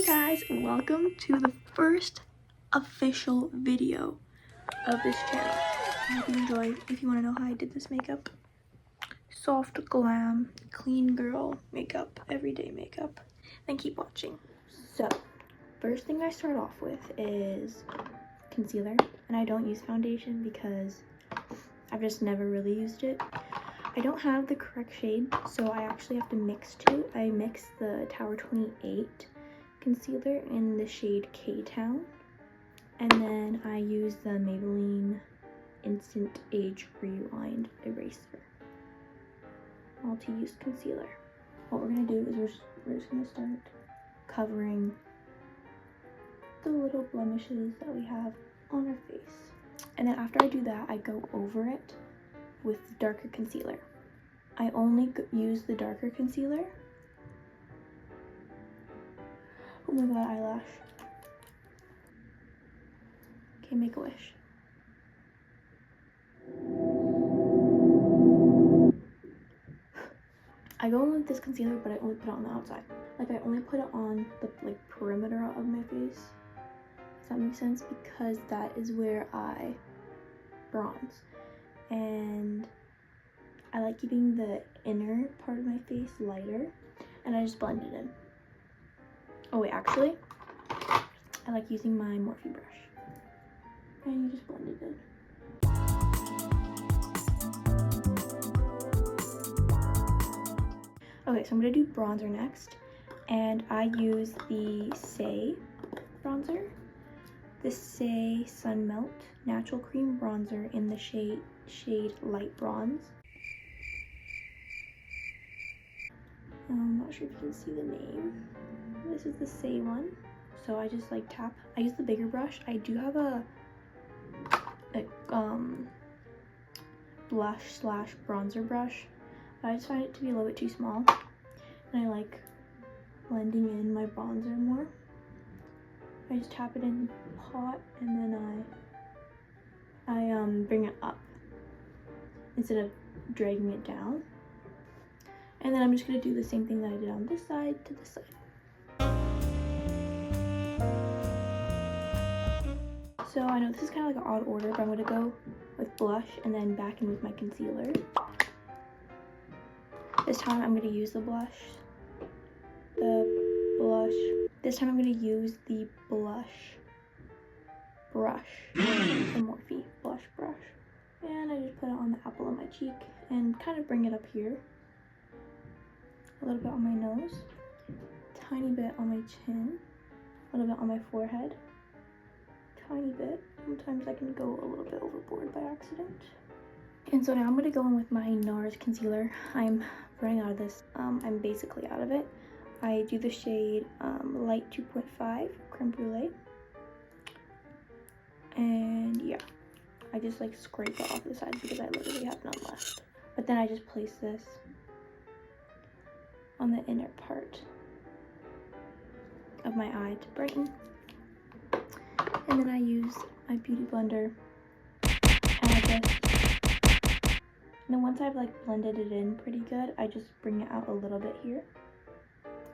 Guys, welcome to the first official video of this channel. I hope you enjoyed. If you want to know how I did this makeup, soft glam, clean girl makeup, everyday makeup, then keep watching. So, first thing I start off with is concealer, and I don't use foundation because I've just never really used it. I don't have the correct shade, so I actually have to mix two. I mix the Tower 28 concealer in the shade K-Town, and then I use the Maybelline Instant Age Rewind Eraser multi-use concealer. What we're gonna do is we're just gonna start covering the little blemishes that we have on our face, and then after I do that, I go over it with darker concealer. I only use the darker concealer. Oh my god, eyelash. Okay, make a wish. I go in with this concealer, but I only put it on the outside. Like, I only put it on the perimeter of my face. Does that make sense? Because that is where I bronze. And I like keeping the inner part of my face lighter, and I just blend it in. Oh wait, actually, I like using my Morphe brush, and you just blend it in. Okay, so I'm gonna do bronzer next, and I use the Saie bronzer, the Saie Sun Melt Natural Cream Bronzer in the shade Light Bronze. I'm not sure if you can see the name. This is the Saie one. So I just like tap. I use the bigger brush. I do have a blush slash bronzer brush, but I just find it to be a little bit too small, and I like blending in my bronzer more. I just tap it in the pot, and then I bring it up instead of dragging it down. And then I'm just gonna do the same thing that I did on this side to this side. So I know this is kind of like an odd order, but I'm gonna go with blush and then back in with my concealer. This time I'm gonna use the blush. This time I'm gonna use the blush brush, the Morphe blush brush. And I just put it on the apple of my cheek and kind of bring it up here. A little bit on my nose, tiny bit on my chin, a little bit on my forehead, tiny bit. Sometimes I can go a little bit overboard by accident. And so now I'm going to go in with my NARS concealer. I'm running out of this. I'm basically out of it. I do the shade Light 2.5 Creme Brulee. And yeah, I just like scrape it off the sides because I literally have none left. But then I just place this on the inner part of my eye to brighten. And then I use my beauty blender, and then once I've like blended it in pretty good, I just bring it out a little bit here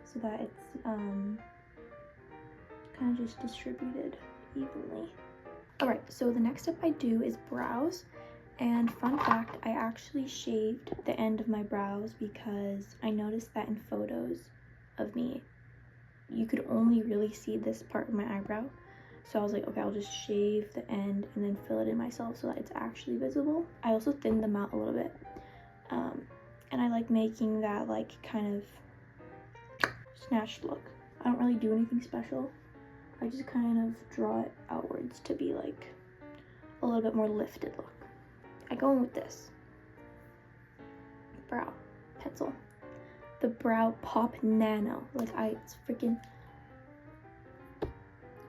so that it's kind of just distributed evenly. Alright, so the next step I do is brows. And fun fact, I actually shaved the end of my brows because I noticed that in photos of me, you could only really see this part of my eyebrow. So I was like, okay, I'll just shave the end and then fill it in myself so that it's actually visible. I also thinned them out a little bit. And I like making that like kind of snatched look. I don't really do anything special. I just kind of draw it outwards to be like a little bit more lifted look. I go in with this brow pencil, the Brow Pop Nano. Like, it's freaking,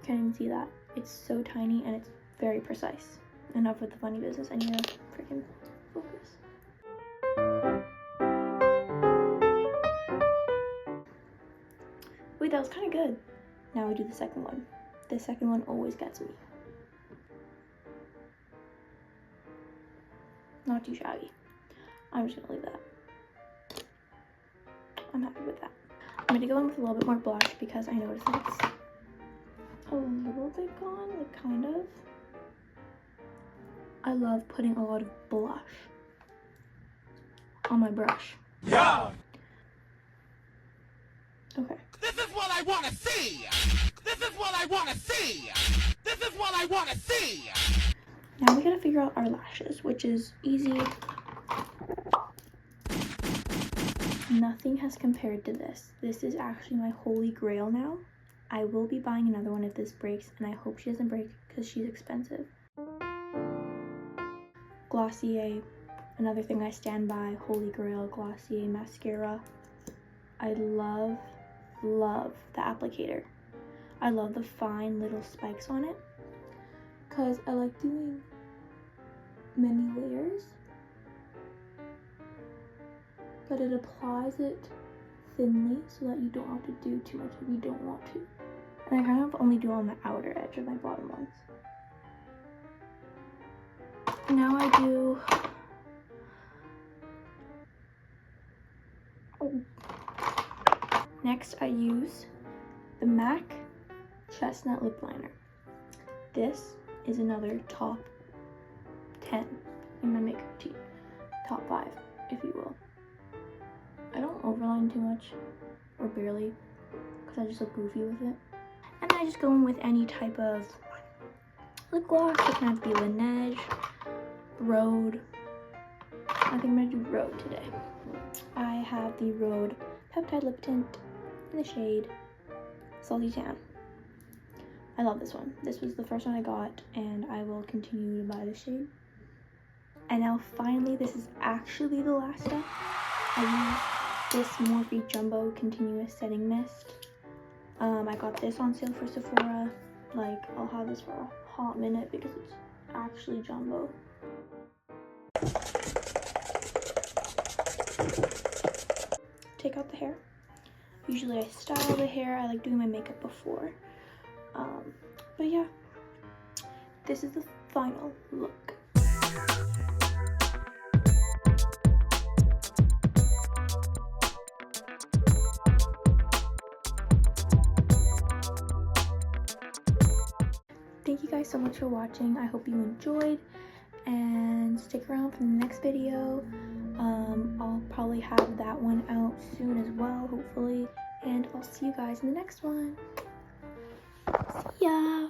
can't even see that. It's so tiny and it's very precise. Enough with the funny business. I need to freaking focus. Wait, that was kind of good. Now we do the second one. The second one always gets me. Not too shabby. I'm just gonna leave that. I'm happy with that. I'm gonna go in with a little bit more blush because I noticed that it's a little bit gone, like kind of. I love putting a lot of blush on my brush. Yeah. Okay. This is what I want to see. This is what I want to see. This is what I want to see. Now we gotta figure out our lashes, which is easy. Nothing has compared to this. This is actually my holy grail now. I will be buying another one if this breaks, and I hope she doesn't break because she's expensive. Glossier, another thing I stand by, holy grail, Glossier mascara. I love the applicator. I love the fine little spikes on it because I like doing many layers, but it applies it thinly so that you don't have to do too much if you don't want to. And I kind of only do on the outer edge of my bottom ones. Now I do next I use the MAC Chestnut Lip Liner. This is another top 10 in my makeup routine. Top 5, if you will. I don't overline too much, or barely, because I just look goofy with it. And then I just go in with any type of lip gloss. It can have to be Laneige, Rhode. I think I'm gonna do Rhode today. I have the Rhode Peptide Lip Tint in the shade Salty Tan. I love this one. This was the first one I got, and I will continue to buy this shade. And now finally, this is actually the last step. I use this Morphe Jumbo Continuous Setting Mist. I got this on sale for Sephora. Like, I'll have this for a hot minute because it's actually jumbo. Take out the hair. Usually I style the hair. I like doing my makeup before. But yeah, this is the final look. Thank you guys so much for watching. I hope you enjoyed, and stick around for the next video. I'll probably have that one out soon as well, hopefully, and I'll see you guys in the next one. See ya!